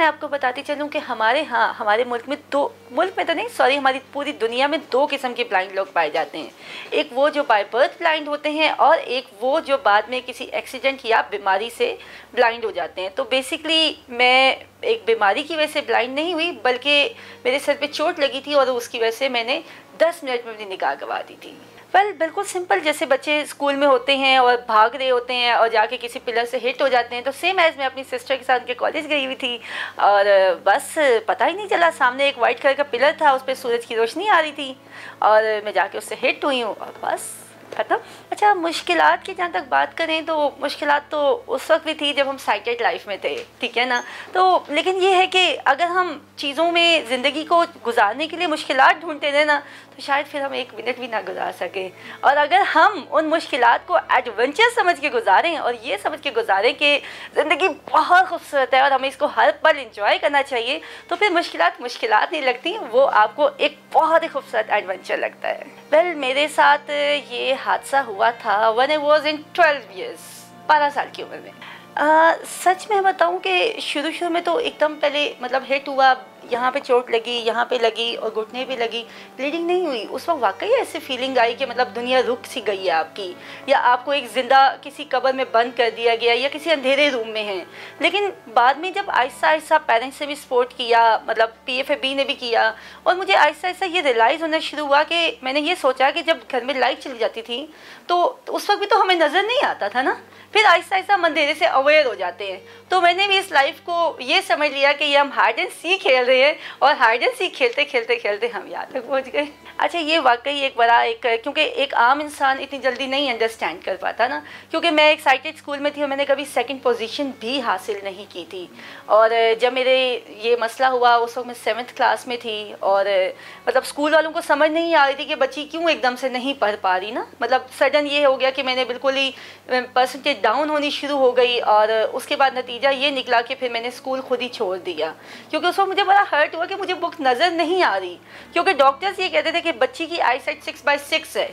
मैं आपको बताती चलूँ कि हमारे मुल्क में तो नहीं, सॉरी, हमारी पूरी दुनिया में 2 किस्म के ब्लाइंड लोग पाए जाते हैं। एक वो जो बाय बर्थ ब्लाइंड होते हैं और एक वो जो बाद में किसी एक्सीडेंट या बीमारी से ब्लाइंड हो जाते हैं। तो बेसिकली मैं एक बीमारी की वजह से ब्लाइंड नहीं हुई, बल्कि मेरे सर पे चोट लगी थी और उसकी वजह से मैंने 10 मिनट में अपनी निगाह गंवा दी थी। बिल्कुल सिंपल, जैसे बच्चे स्कूल में होते हैं और भाग रहे होते हैं और जाके किसी पिलर से हिट हो जाते हैं, तो सेम एज मैं अपनी सिस्टर के साथ उनके कॉलेज गई हुई थी और बस पता ही नहीं चला, सामने एक वाइट कलर का पिलर था, उस पर सूरज की रोशनी आ रही थी और मैं जाके उससे हिट हुई हूँ और बस खत्म। अच्छा, मुश्किलात की जहाँ तक बात करें तो मुश्किलात तो उस वक्त भी थी जब हम साइटेड लाइफ में थे, ठीक है ना। तो लेकिन ये है कि अगर हम चीज़ों में ज़िंदगी को गुजारने के लिए मुश्किलात ढूंढते रहे ना, तो शायद फिर हम 1 मिनट भी ना गुजार सकें। और अगर हम उन मुश्किलात को एडवेंचर समझ के गुजारें और ये समझ के गुजारें कि ज़िंदगी बहुत खूबसूरत है और हमें इसको हर पल इंजॉय करना चाहिए, तो फिर मुश्किलात नहीं लगती, वो आपको एक बहुत ही खूबसूरत एडवेंचर लगता है। मेरे साथ ये हादसा हुआ था when I was in 12 years, 12 साल की उम्र में। सच में बताऊं कि शुरू में तो एकदम पहले मतलब हिट हुआ, यहाँ पे चोट लगी, यहाँ पे लगी और घुटने पे लगी, ब्लीडिंग नहीं हुई। उस वक्त वाकई ऐसी फीलिंग आई कि मतलब दुनिया रुक सी गई है आपकी, या आपको एक ज़िंदा किसी कब्र में बंद कर दिया गया या किसी अंधेरे रूम में है। लेकिन बाद में जब आहिस्ता आहिस्ता पेरेंट्स से भी सपोर्ट किया, मतलब PFAB ने भी किया, और मुझे आहिस्ता आहिस्ता ये रियलाइज़ होना शुरू हुआ कि मैंने ये सोचा कि जब घर में लाइट चली जाती थी तो उस वक्त भी तो हमें नज़र नहीं आता था ना, फिर आहिस्ता आहिस्ता हम अंधेरे से अवेयर हो जाते हैं। तो मैंने भी इस लाइफ को ये समझ लिया कि ये हम हाइड एंड सीक खेल रहे हैं और हाइड एंड सीक खेलते खेलते खेलते हम यहाँ तक पहुँच गए। अच्छा, ये वाकई एक बड़ा क्योंकि एक आम इंसान इतनी जल्दी नहीं अंडरस्टैंड कर पाता ना, क्योंकि मैं एक साइटेड स्कूल में थी और मैंने कभी 2nd पोजीशन भी हासिल नहीं की थी। और जब मेरे ये मसला हुआ उस वक्त मैं 7th क्लास में थी और मतलब स्कूल वालों को समझ नहीं आ रही थी कि बच्ची क्यों एकदम से नहीं पढ़ पा रही ना। मतलब सडन ये हो गया कि मैंने बिल्कुल ही परसेंटेज डाउन होनी शुरू हो गई और उसके बाद नतीजा ये निकला कि फिर मैंने स्कूल खुद ही छोड़ दिया, क्योंकि उस वक्त मुझे बड़ा हर्ट हुआ कि मुझे बुक नज़र नहीं आ रही। क्योंकि डॉक्टर्स ये कहते थे कि बच्ची की आई साइट 6/6 है,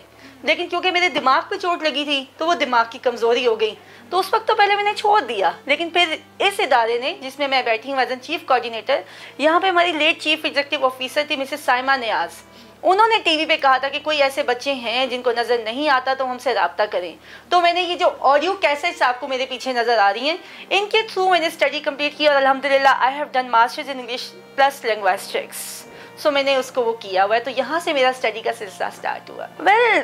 लेकिन क्योंकि मेरे दिमाग पे चोट लगी थी तो वो दिमाग की कमज़ोरी हो गई। तो उस वक्त तो पहले मैंने छोड़ दिया, लेकिन फिर इस इदारे ने जिसमें मैं बैठी हूँ एज एन चीफ कोऑर्डिनेटर, यहाँ पे हमारी लेट चीफ एग्जीक्यूटिव ऑफिसर थी मिसेस साइमा नियाज, उन्होंने टीवी पे कहा था कि कोई ऐसे बच्चे हैं जिनको नज़र नहीं आता तो हमसे रब्ता करें। तो मैंने ये जो ऑडियो कैसेट्स आपको मेरे पीछे नज़र आ रही हैं, इनके थ्रू मैंने स्टडी कंप्लीट की और अल्हम्दुलिल्लाह I have done masters in English plus linguistics. So मैंने उसको वो किया हुआ है, तो यहाँ से मेरा स्टडी का सिलसिला स्टार्ट हुआ।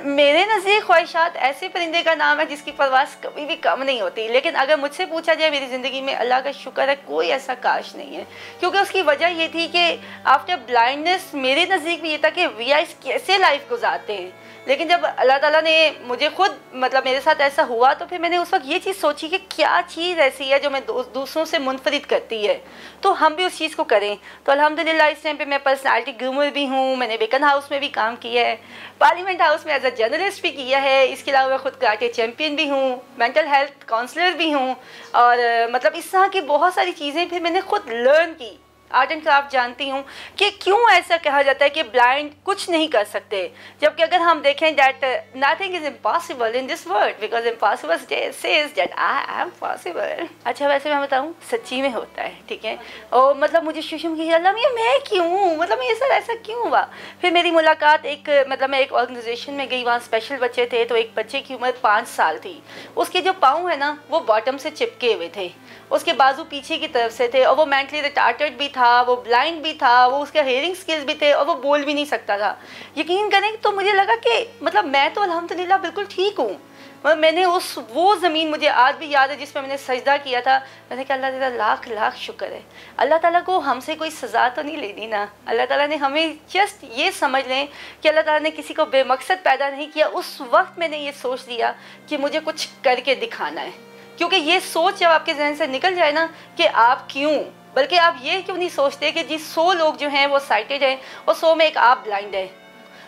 मेरे नज़दीक ख्वाहिशात ऐसे परिंदे का नाम है जिसकी परवाज़ कभी भी कम नहीं होती। लेकिन अगर मुझसे पूछा जाए, मेरी ज़िंदगी में अल्लाह का शुक्र है कोई ऐसा काश नहीं है, क्योंकि उसकी वजह ये थी कि आफ्टर ब्लाइंडनेस मेरे नज़दीक भी ये था कि VIs कैसे लाइफ गुजारते हैं। लेकिन जब अल्लाह ताला ने मुझे खुद मतलब मेरे साथ ऐसा हुआ, तो फिर मैंने उस वक्त ये चीज़ सोची कि क्या चीज़ ऐसी है जो मैं दूसरों से मुनफरिद करती है, तो हम भी उस चीज़ को करें। तो अल्हम्दुलिल्लाह इस टाइम पे मैं पर्सनालिटी ग्रूमर भी हूँ, मैंने बेकन हाउस में भी काम किया है, पार्लियामेंट हाउस में एज अ जर्नलिस्ट भी किया है, इसके अलावा मैं खुद कराटे चैम्पियन भी हूँ, मेंटल हेल्थ काउंसलर भी हूँ, और मतलब इस तरह की बहुत सारी चीज़ें फिर मैंने खुद लर्न की। आर्ट एंड क्राफ्ट जानती हूँ कि क्यों ऐसा कहा जाता है कि ब्लाइंड कुछ नहीं कर सकते, जबकि अगर हम देखें that nothing is impossible in this world because impossible says that I am possible. अच्छा, वैसे मैं बताऊँ सच्ची में होता है, ठीक है। और मतलब मुझे शुशम की अल्लाह मैं क्यों, मतलब ये सर ऐसा क्यों हुआ। फिर मेरी मुलाकात मैं एक ऑर्गेनाइजेशन में गई, वहाँ स्पेशल बच्चे थे, तो एक बच्चे की उम्र 5 साल थी, उसके जो पाँव है ना वो बॉटम से चिपके हुए थे, उसके बाजू पीछे की तरफ से थे, और वो मेंटली रिटार्टेड भी था, वो ब्लाइंड भी था, वो उसके हेयरिंग स्किल्स भी थे, और वो बोल भी नहीं सकता था। यकीन करें तो मुझे लगा कि मतलब मैं तो अल्हम्दुलिल्लाह बिल्कुल ठीक हूँ। मैंने वो ज़मीन मुझे आज भी याद है जिसमें मैंने सजदा किया था। मैंने कहा अल्लाह ताला लाख लाख शुक्र है, अल्लाह ताला को हमसे कोई सज़ा तो नहीं लेनी ना। अल्लाह ताला ने हमें जस्ट ये समझ लें कि अल्लाह ताला ने किसी को बेमकसद पैदा नहीं किया। उस वक्त मैंने ये सोच लिया कि मुझे कुछ करके दिखाना है, क्योंकि ये सोच जब आपके जहन से निकल जाए ना कि आप क्यों, बल्कि आप ये क्यों नहीं सोचते कि जी 100 लोग जो हैं वो साइटेड हैं और 100 में एक आप ब्लाइंड है,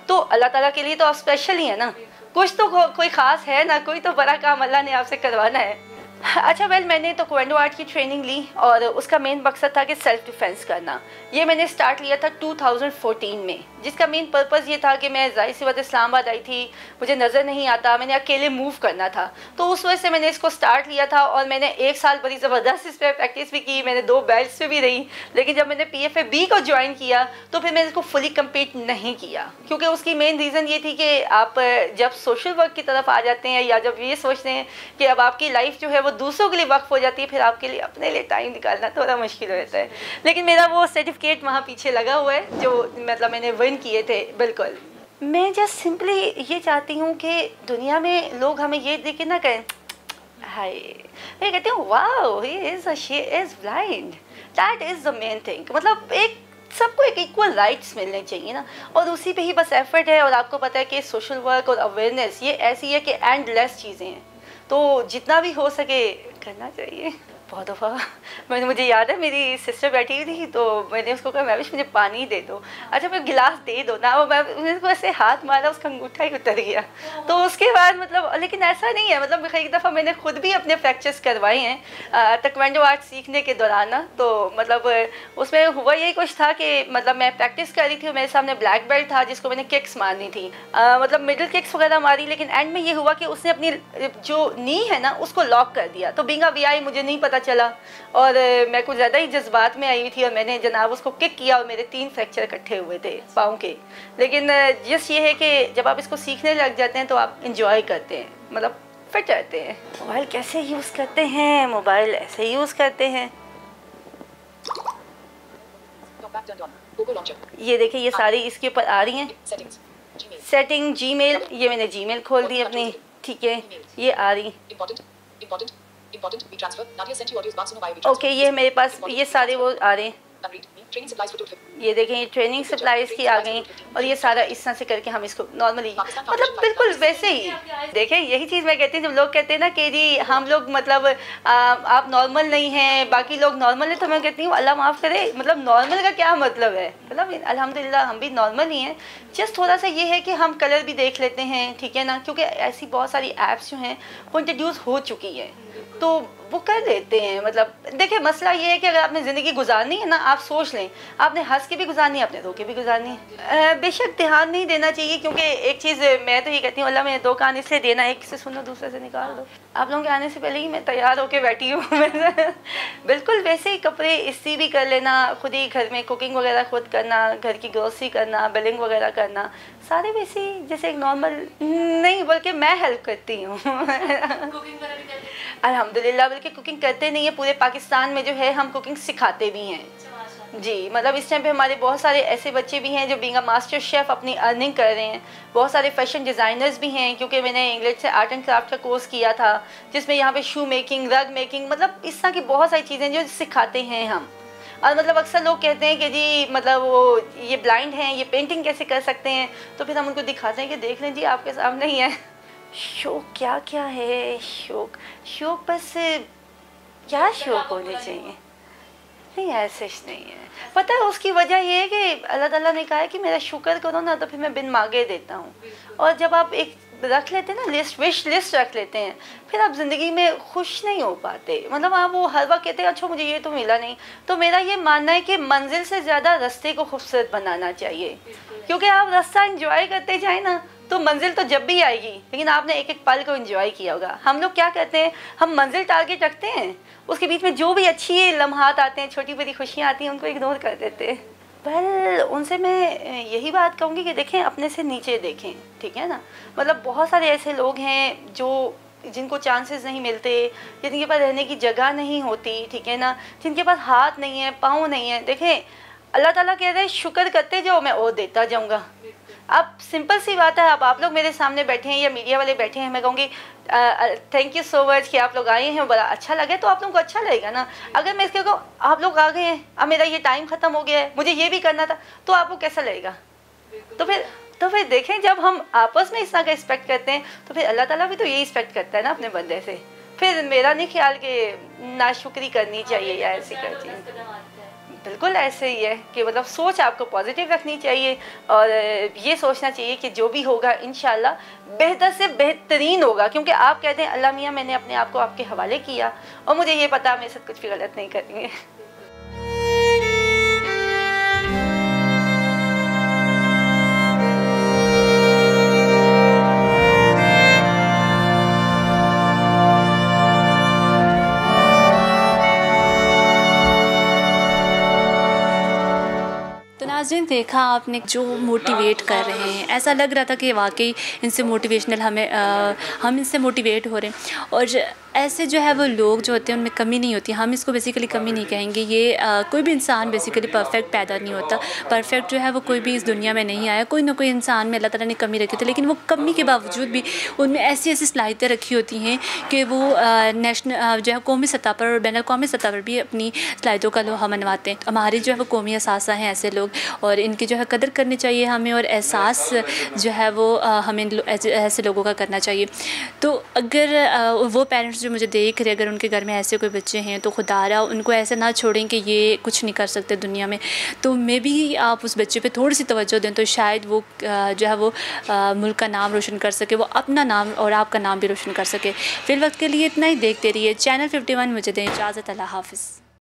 तो अल्लाह ताला के लिए तो आप स्पेशल ही है ना, कुछ तो कोई ख़ास है ना, कोई तो बड़ा काम अल्लाह ने आपसे करवाना है। अच्छा वेल मैंने तो ताइक्वांडो आर्ट की ट्रेनिंग ली और उसका मेन मकसद था कि सेल्फ डिफेंस करना। ये मैंने स्टार्ट लिया था 2014 में, जिसका मेन पर्पज़ ये था कि मैं ज़ाहिर सी बात इस्लामाबाद आई थी, मुझे नज़र नहीं आता, मैंने अकेले मूव करना था, तो उस वजह से मैंने इसको स्टार्ट लिया था और मैंने 1 साल बड़ी ज़बरदस्त इस पर प्रैक्टिस भी की, मैंने 2 बेल्ट्स पे भी रही। लेकिन जब मैंने PFAB को ज्वाइन किया तो फिर मैंने इसको फुली कम्प्लीट नहीं किया, क्योंकि उसकी मेन रीज़न ये थी कि आप जब सोशल वर्क की तरफ आ जाते हैं या जब ये सोचते हैं कि अब आपकी लाइफ जो है वो दूसरों के लिए वक्फ हो जाती है, फिर आपके लिए अपने लिए टाइम निकालना थोड़ा मुश्किल हो जाता है। लेकिन मेरा वो सर्टिफिकेट वहाँ पीछे लगा हुआ है जो मतलब मैंने विन किए थे। बिल्कुल मैं जस्ट सिंपली ये चाहती हूँ कि दुनिया में लोग हमें ये देख के ना कहें हाय, ये कहते हैं wow she is blind, that is the main thing. मतलब एक सबको एक इक्वल राइट्स मिलने चाहिए ना, और उसी पे ही बस एफर्ट है। और आपको पता है कि सोशल वर्क और अवेयरनेस ये ऐसी है कि एंडलेस चीज़ें हैं, तो जितना भी हो सके करना चाहिए। बहुत दफ़ा मुझे याद है मेरी सिस्टर बैठी हुई थी तो मैंने उसको कहा मैविश मुझे पानी दे दो, अच्छा मैं गिलास दे दो ना, मैंने उसको ऐसे हाथ मारा, उसका अंगूठा ही उतर गया। तो उसके बाद मतलब लेकिन ऐसा नहीं है, मतलब एक दफ़ा मैंने खुद भी अपने फ्रैक्चर्स करवाए हैं ताइक्वांडो आर्ट सीखने के दौरान ना। तो मतलब उसमें हुआ यही कुछ था कि मतलब मैं प्रैक्टिस कर रही थी, मेरे सामने ब्लैक बेल्ट था जिसको मैंने किक्स मारनी थी, मतलब मिडिल किक्स वगैरह मारी, लेकिन एंड में ये हुआ कि उसने अपनी जो नी है ना उसको लॉक कर दिया। तो बीइंग अ VI मुझे नहीं पता चला और मैं कुछ ज़्यादा ही जज्बात में आई हुई थी और मैंने जनाब उसको किक किया और मेरे 3 फ्रैक्चर इकट्ठे हुए थे पाँव के। लेकिन जिस ये है कि जब आप इसको सीखने लग जाते हैं तो आप इंजॉय करते हैं, मतलब फिट रहते हैं। मोबाइल कैसे यूज़ करते हैं, मोबाइल ऐसे यूज़ करते हैं। ये देखिए ये सारी इसके ऊपर आ रही हैं सेटिंग, जीमेल, ये मैंने जीमेल खोल दी अपनी, ठीक है ये आ रही। ओके ये मेरे पास ये सारे वो आ रहे हैं, ये देखें ये ट्रेनिंग सप्लाईज की आ गई और ये सारा इस तरह से करके हम इसको नॉर्मली मतलब बिल्कुल वैसे ही देखें। यही चीज़ मैं कहती हूँ, जब लोग कहते हैं ना कि जी हम लोग मतलब आप नॉर्मल नहीं हैं बाकी लोग नॉर्मल है, तो मैं कहती हूँ अल्लाह माफ़ करे, मतलब नॉर्मल का क्या मतलब है, मतलब अल्हम्दुलिल्लाह हम भी नॉर्मल ही हैं। जस्ट थोड़ा सा ये है कि हम कलर भी देख लेते हैं, ठीक है ना, क्योंकि ऐसी बहुत सारी ऐप्स जो हैं वो इंट्रोड्यूस हो चुकी हैं तो वो कर लेते हैं। मतलब देखिए मसला ये है कि अगर आपने ज़िंदगी गुजारनी है ना, आप सोच लें आपने हंस के भी गुजारनी है, आपने रो के भी गुजारनी है। बेशक ध्यान नहीं देना चाहिए, क्योंकि एक चीज़ मैं तो ये कहती हूँ अल्लाह में 2 कान इसलिए देना, एक से सुनो दूसरे से निकाल दो। आप लोगों के आने से पहले ही मैं तैयार होके बैठी हूँ बिल्कुल वैसे ही कपड़े इस्त्री भी कर लेना, खुद ही घर में कुकिंग वगैरह खुद करना, घर की ग्रोसरी करना, बिलिंग वगैरह करना, सारे वैसे ही जैसे एक नॉर्मल नहीं, बल्कि मैं हेल्प करती हूँ अल्हम्दुलिल्लाह। बल्कि कुकिंग करते नहीं है, पूरे पाकिस्तान में जो है हम कुकिंग सिखाते भी हैं जी। मतलब इस टाइम पे हमारे बहुत सारे ऐसे बच्चे भी हैं जो बीइंग अ मास्टर शेफ़ अपनी अर्निंग कर रहे हैं। बहुत सारे फैशन डिज़ाइनर्स भी हैं, क्योंकि मैंने इंग्लैंड से आर्ट एंड क्राफ्ट का कोर्स किया था जिसमें यहाँ पे शू मेकिंग, रग मेकिंग, मतलब इस तरह की बहुत सारी चीज़ें जो सिखाते हैं हम। और मतलब अक्सर लोग कहते हैं कि जी मतलब वो ये ब्लाइंड हैं, ये पेंटिंग कैसे कर सकते हैं, तो फिर हम उनको दिखाते हैं कि देख लें जी आपके सामने ही है। शौक क्या क्या है, शौक बस क्या शौक होने चाहिए, नहीं ऐसे नहीं है। पता है उसकी वजह ये है कि अल्लाह ताला ने कहा है कि मेरा शुक्र करो ना तो फिर मैं बिन मांगे देता हूँ। और जब आप एक रख लेते हैं ना लिस्ट, विश लिस्ट रख लेते हैं, फिर आप ज़िंदगी में खुश नहीं हो पाते। मतलब आप वो हर वक्त कहते हैं अच्छा मुझे ये तो मिला नहीं। तो मेरा ये मानना है कि मंजिल से ज़्यादा रास्ते को खूबसूरत बनाना चाहिए, क्योंकि आप रास्ता इंजॉय करते जाए ना तो मंजिल तो जब भी आएगी, लेकिन आपने एक एक पल को एंजॉय किया होगा। हम लोग क्या कहते हैं, हम मंजिल टारगेट रखते हैं, उसके बीच में जो भी अच्छी लम्हात आते हैं, छोटी बड़ी खुशियाँ आती हैं, उनको इग्नोर कर देते हैं। वेल उनसे मैं यही बात कहूँगी कि देखें अपने से नीचे देखें, ठीक है ना। मतलब बहुत सारे ऐसे लोग हैं जो जिनको चांसेस नहीं मिलते, जिनके पास रहने की जगह नहीं होती, ठीक है ना, जिनके पास हाथ नहीं है, पाँव नहीं है। देखें अल्लाह ताला कह रहे हैं शुक्र करते जाओ, मैं और देता जाऊँगा। अब सिंपल सी बात है, अब आप लोग मेरे सामने बैठे हैं या मीडिया वाले बैठे हैं, मैं कहूँगी थैंक यू सो मच कि आप लोग आए हैं, बड़ा अच्छा लगे, तो आप लोगों को अच्छा लगेगा ना। अगर मैं इसके कहूँ आप लोग आ गए हैं, अब मेरा ये टाइम ख़त्म हो गया है, मुझे ये भी करना था, तो आपको कैसा लगेगा। तो फिर देखें जब हम आपस में इस तरह का रिस्पेक्ट करते हैं तो फिर अल्लाह ताला भी तो यही रिस्पेक्ट करता है ना अपने बंदे से। फिर मेरा नहीं ख्याल कि नाशुक्री करनी चाहिए या ऐसी करनी। बिल्कुल ऐसे ही है कि मतलब सोच आपको पॉजिटिव रखनी चाहिए और ये सोचना चाहिए कि जो भी होगा इंशाल्लाह बेहतर से बेहतरीन होगा, क्योंकि आप कहते हैं अल्लाह मियाँ मैंने अपने आप को आपके हवाले किया और मुझे ये पता मेरे साथ कुछ भी गलत नहीं करेंगे। तो नाज़रीन, देखा आपने जो मोटिवेट कर रहे हैं, ऐसा लग रहा था कि वाकई इनसे मोटिवेशनल हम इनसे मोटिवेट हो रहे हैं। और ऐसे जो है वो लोग जो होते हैं उनमें कमी नहीं होती। हम इसको बेसिकली कमी नहीं कहेंगे। ये कोई भी इंसान बेसिकली परफेक्ट पैदा नहीं होता। परफेक्ट जो है वो कोई भी इस दुनिया में नहीं आया। कोई ना कोई इंसान में अल्लाह ताला ने कमी रखी थी, लेकिन वो कमी के बावजूद भी उनमें ऐसी ऐसी सलाहियतें रखी होती हैं कि वो नेशनल जो है कौमी सतह पर और बैनुल-अक़वामी सतह पर भी अपनी सलाहियतों का लोहा मनवाते हैं। हमारे जो है वो कौमी असासा हैं ऐसे लोग, और इनकी जो है कदर करनी चाहिए हमें, और एहसास जो है वो हमें ऐसे लोगों का करना चाहिए। तो अगर वो पेरेंट्स जो मुझे देख रहे, अगर उनके घर में ऐसे कोई बच्चे हैं तो खुदारा उनको ऐसे ना छोड़ें कि ये कुछ नहीं कर सकते दुनिया में। तो मे भी आप उस बच्चे पे थोड़ी सी तवज्जो दें तो शायद वो जो है वो मुल्क का नाम रोशन कर सके, वो अपना नाम और आपका नाम भी रोशन कर सके। फिर वक्त के लिए इतना ही। देखते रहिए चैनल 51। मुझे दें इजाज़त। अल्लाह हाफ़िज़।